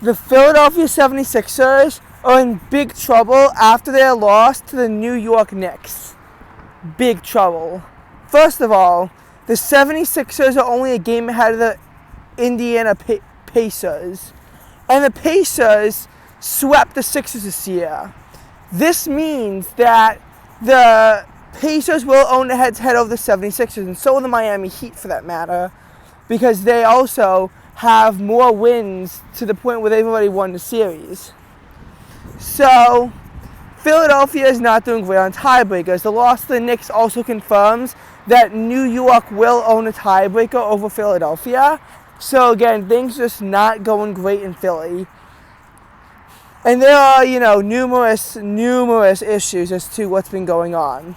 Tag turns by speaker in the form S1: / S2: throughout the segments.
S1: The Philadelphia 76ers are in big trouble after their loss to the New York Knicks. Big trouble. First of all, the 76ers are only a game ahead of the Indiana Pacers. And the Pacers swept the Sixers this year. This means that the Pacers will own the head-to-head over the 76ers, and so will the Miami Heat for that matter, because they also have more wins to the point where they've already won the series. So, Philadelphia is not doing great on tiebreakers. The loss to the Knicks also confirms that New York will own a tiebreaker over Philadelphia. So again, things just not going great in Philly. And there are, numerous issues as to what's been going on.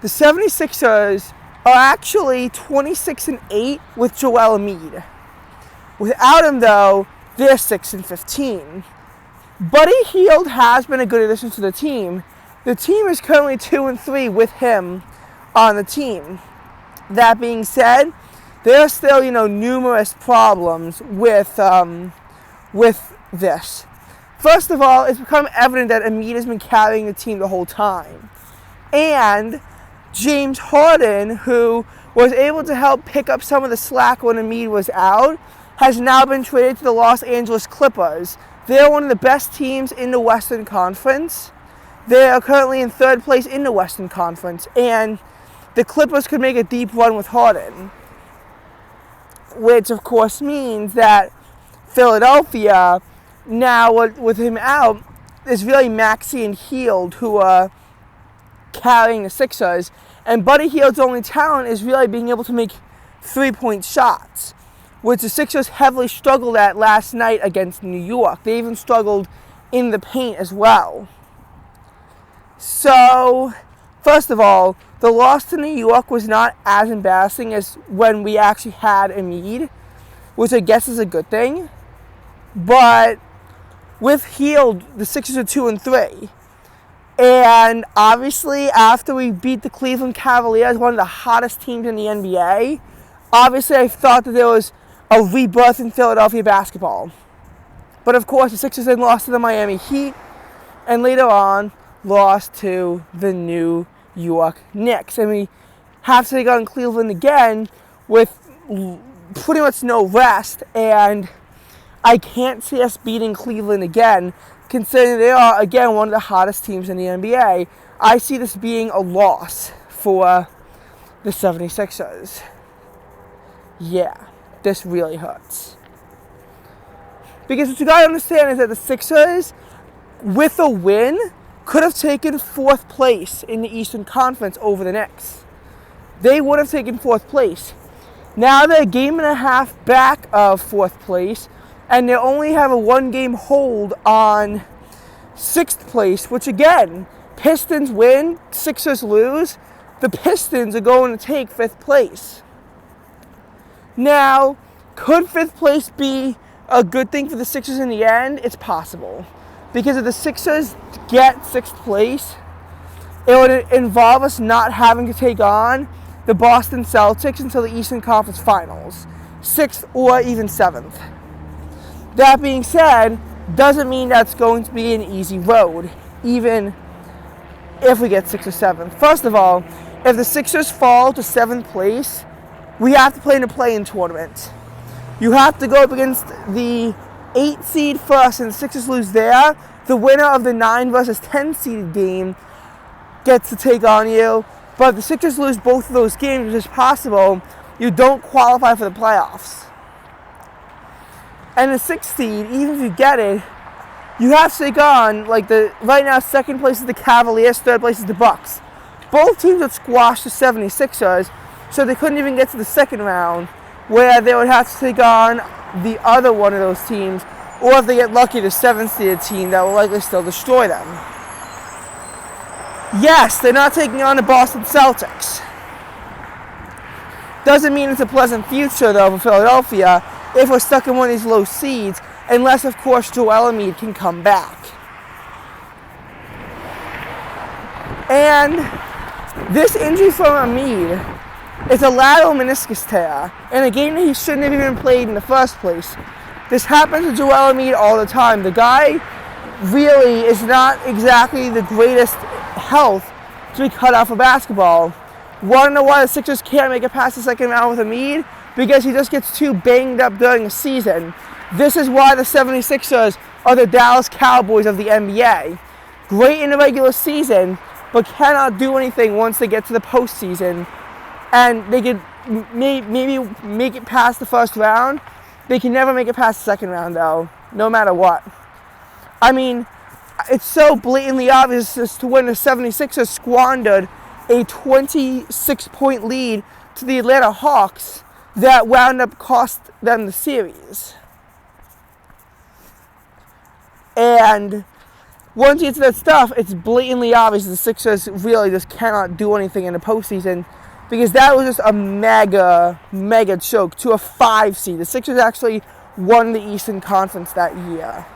S1: The 76ers are actually 26-8 with Joel Embiid. Without him, though, they're 6-15. Buddy Hield has been a good addition to the team. The team is currently 2-3 with him on the team. That being said, there are still, numerous problems with this. First of all, it's become evident that Embiid has been carrying the team the whole time. And James Harden, who was able to help pick up some of the slack when Embiid was out, has now been traded to the Los Angeles Clippers. They're one of the best teams in the Western Conference. They are currently in third place in the Western Conference, and the Clippers could make a deep run with Harden, which of course means that Philadelphia, now with him out, is really Maxey and Hield who are carrying the Sixers, and Buddy Hield's only talent is really being able to make three-point shots, which the Sixers heavily struggled at last night against New York. They even struggled in the paint as well. So, first of all, the loss to New York was not as embarrassing as when we actually had Embiid, which I guess is a good thing. But with Hield, the Sixers are 2-3. And obviously, after we beat the Cleveland Cavaliers, one of the hottest teams in the NBA, obviously I thought that there was a rebirth in Philadelphia basketball. But of course, the Sixers then lost to the Miami Heat, and later on, lost to the New York Knicks. And we have to take on Cleveland again with pretty much no rest, and I can't see us beating Cleveland again, considering they are, again, one of the hottest teams in the NBA. I see this being a loss for the 76ers. Yeah, this really hurts. Because what you gotta understand is that the Sixers, with a win, could have taken fourth place in the Eastern Conference over the Knicks. They would have taken fourth place. Now they're a game and a half back of fourth place, and they only have a one-game hold on sixth place, which again, Pistons win, Sixers lose. The Pistons are going to take fifth place. Now, could fifth place be a good thing for the Sixers in the end? It's possible. Because if the Sixers get sixth place, it would involve us not having to take on the Boston Celtics until the Eastern Conference Finals, sixth or even seventh. That being said, doesn't mean that's going to be an easy road, even if we get sixth or seventh. First of all, if the Sixers fall to seventh place, we have to play in a play-in tournament. You have to go up against the 8 seed first, and the Sixers lose there. The winner of the 9 versus 10 seeded game gets to take on you. But if the Sixers lose both of those games, which is possible, you don't qualify for the playoffs. And the 6th seed, even if you get it, you have to take on, right now, second place is the Cavaliers, third place is the Bucks. Both teams would squash the 76ers, so they couldn't even get to the second round, where they would have to take on the other one of those teams, or if they get lucky, the 7th seeded team that will likely still destroy them. Yes, they're not taking on the Boston Celtics. Doesn't mean it's a pleasant future, though, for Philadelphia if we're stuck in one of these low seeds, unless, of course, Joel Embiid can come back. And this injury from Embiid is a lateral meniscus tear in a game that he shouldn't have even played in the first place. This happens to Joel Embiid all the time. The guy really is not exactly the greatest health to be cut off of basketball. Want to know why the Sixers can't make it past the second round with Embiid? Because he just gets too banged up during the season. This is why the 76ers are the Dallas Cowboys of the NBA. Great in the regular season, but cannot do anything once they get to the postseason. And they could maybe make it past the first round. They can never make it past the second round, though, no matter what. I mean, it's so blatantly obvious as to when the 76ers squandered a 26-point lead to the Atlanta Hawks that wound up cost them the series. And once you get to that stuff, it's blatantly obvious the Sixers really just cannot do anything in the postseason, because that was just a mega choke to a 5 seed. The Sixers actually won the Eastern Conference that year.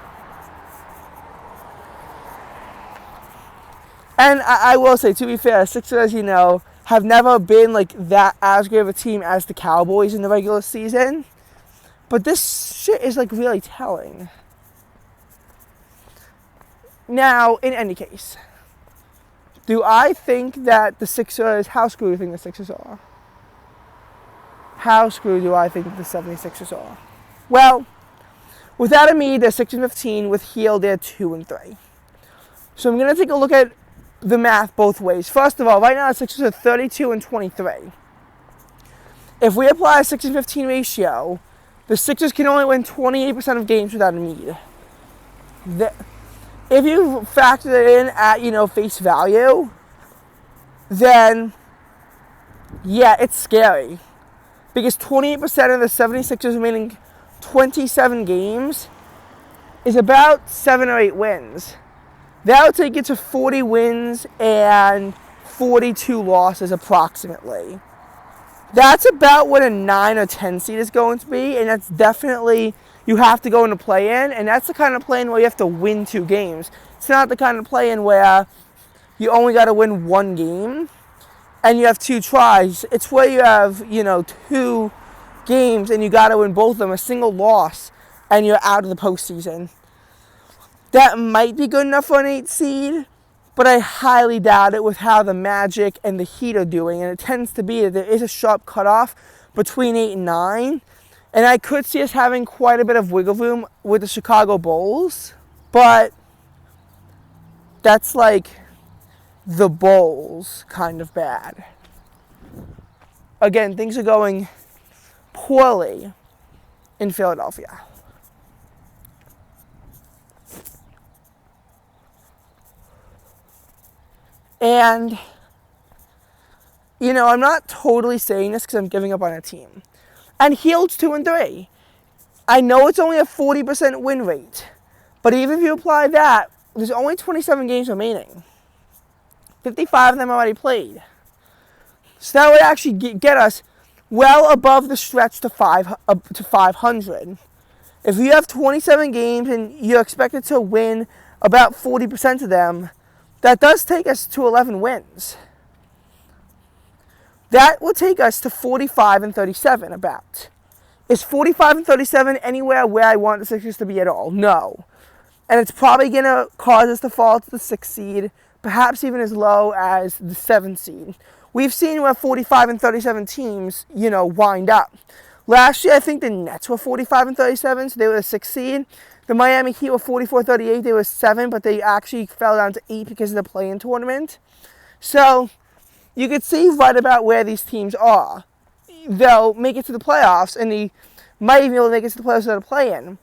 S1: And I will say, to be fair, the Sixers, have never been like that as great of a team as the Cowboys in the regular season. But this shit is like really telling. Now, in any case, do I think that the Sixers, how screwed do you think the Sixers are? How screwed do I think the 76ers are? Well, without Embiid, they're 6-15. With Hield, they're 2-3. So I'm going to take a look at the math both ways. First of all, right now the Sixers are 32-23. If we apply a 6-15 ratio, the Sixers can only win 28% of games without Embiid. If you factor it in at, face value, then, yeah, it's scary. Because 28% of the 76ers remaining 27 games is about 7 or 8 wins. That would take it to 40 wins and 42 losses approximately. That's about what a 9 or 10 seed is going to be, and that's definitely, you have to go into play-in, and that's the kind of play-in where you have to win 2 games. It's not the kind of play-in where you only got to win 1 game and you have 2 tries. It's where you have, 2 games and you got to win both of them, a single loss, and you're out of the postseason. That might be good enough for an 8 seed, but I highly doubt it with how the Magic and the Heat are doing. And it tends to be that there is a sharp cutoff between 8 and 9. And I could see us having quite a bit of wiggle room with the Chicago Bulls. But that's like the Bulls kind of bad. Again, things are going poorly in Philadelphia. And, I'm not totally saying this because I'm giving up on a team. And Hield's 2-3. I know it's only a 40% win rate. But even if you apply that, there's only 27 games remaining. 55 of them already played. So that would actually get us well above the stretch to 500. If you have 27 games and you're expected to win about 40% of them, that does take us to 11 wins. That will take us to 45-37 about. Is 45-37 anywhere where I want the Sixers to be at all? No. And it's probably going to cause us to fall to the 6th seed, perhaps even as low as the 7th seed. We've seen where 45-37 teams, wind up. Last year, I think the Nets were 45-37, so they were the 6th seed. The Miami Heat were 44-38. They were 7, but they actually fell down to 8 because of the play-in tournament. So you could see right about where these teams are. They'll make it to the playoffs, and they might even be able to make it to the playoffs without a play-in.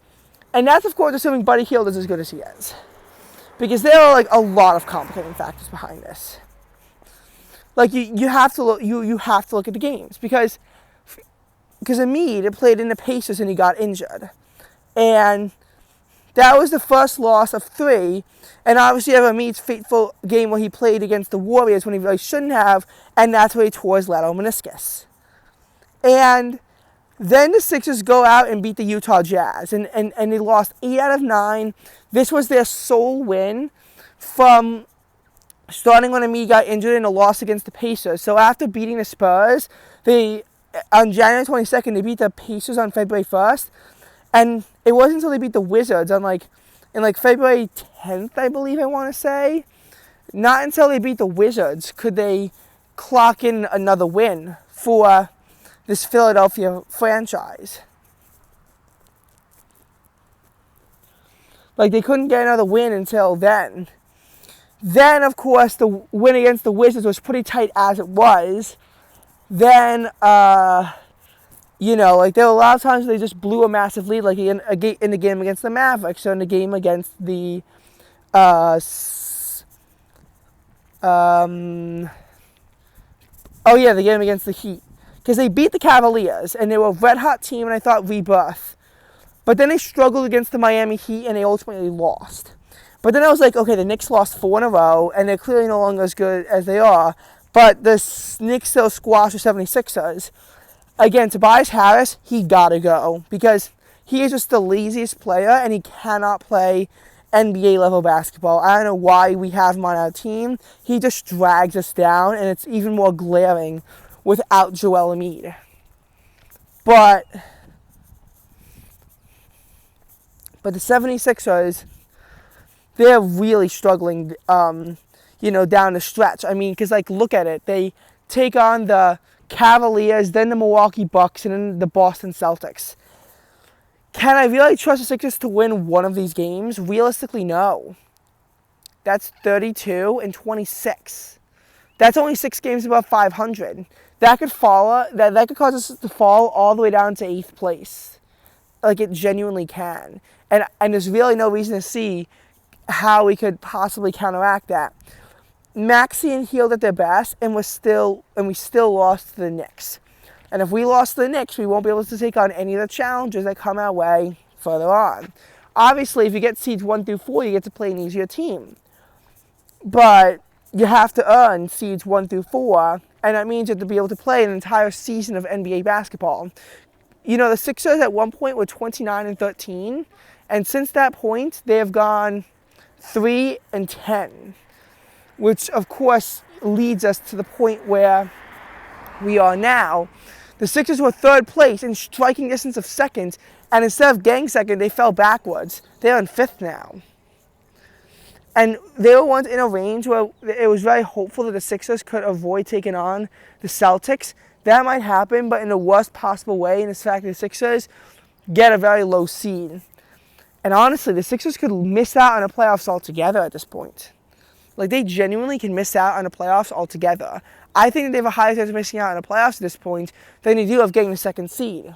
S1: And that's, of course, assuming Buddy Hield is as good as he is. Because there are, a lot of complicating factors behind this. You have to look. You have to look at the games because Embiid played in the Pacers and he got injured, and that was the first loss of 3. And obviously, you have Embiid's fateful game where he played against the Warriors when he really shouldn't have, and that's where he tore his lateral meniscus. And then the Sixers go out and beat the Utah Jazz, and they lost 8 out of 9. This was their sole win from starting when Embiid got injured in a loss against the Pacers. So after beating the Spurs, on January 22nd, they beat the Pacers on February 1st. And it wasn't until they beat the Wizards on in February 10th, I believe I want to say. Not until they beat the Wizards could they clock in another win for this Philadelphia franchise. Like, they couldn't get another win until then. Then, of course, the win against the Wizards was pretty tight as it was. Then, there were a lot of times they just blew a massive lead, like in the game against the Mavericks, or in the game against the the game against the Heat. Because they beat the Cavaliers, and they were a red-hot team, and I thought rebirth. But then they struggled against the Miami Heat, and they ultimately lost. But then I was like, okay, the Knicks lost 4 in a row, and they're clearly no longer as good as they are. But the Knicks still squashed the 76ers. Again, Tobias Harris, he gotta go. Because he is just the laziest player, and he cannot play NBA-level basketball. I don't know why we have him on our team. He just drags us down, and it's even more glaring without Joel Embiid. But the 76ers, they're really struggling, down the stretch. I mean, because, look at it. They take on the Cavaliers, then the Milwaukee Bucks, and then the Boston Celtics. Can I really trust the Sixers to win one of these games? Realistically, no. That's 32 and 26. That's only 6 games above 500. That could cause us to fall all the way down to 8th place. Like, it genuinely can. And there's really no reason to see how we could possibly counteract that. Maxey and Hield at their best, and we still lost to the Knicks. And if we lost to the Knicks, we won't be able to take on any of the challenges that come our way further on. Obviously, if you get seeds 1 through 4, you get to play an easier team. But you have to earn seeds 1 through 4, and that means you have to be able to play an entire season of NBA basketball. The Sixers at one point were 29 and 13, and since that point, they have gone 3 and 10, which of course leads us to the point where we are now. The Sixers were 3rd place in striking distance of 2nd, and instead of getting 2nd, they fell backwards. They're in 5th now. And they were once in a range where it was very hopeful that the Sixers could avoid taking on the Celtics. That might happen, but in the worst possible way, in the fact that the Sixers get a very low seed. And honestly, the Sixers could miss out on the playoffs altogether at this point. Like, they genuinely can miss out on the playoffs altogether. I think that they have a higher chance of missing out on the playoffs at this point than they do of getting the 2nd seed.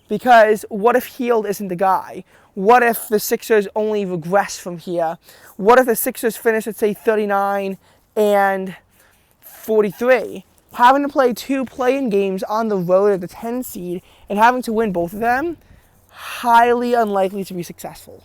S1: Because what if Hield isn't the guy? What if the Sixers only regress from here? What if the Sixers finish at, say, 39 and 43? Having to play 2 play-in games on the road at the 10 seed and having to win both of them, highly unlikely to be successful.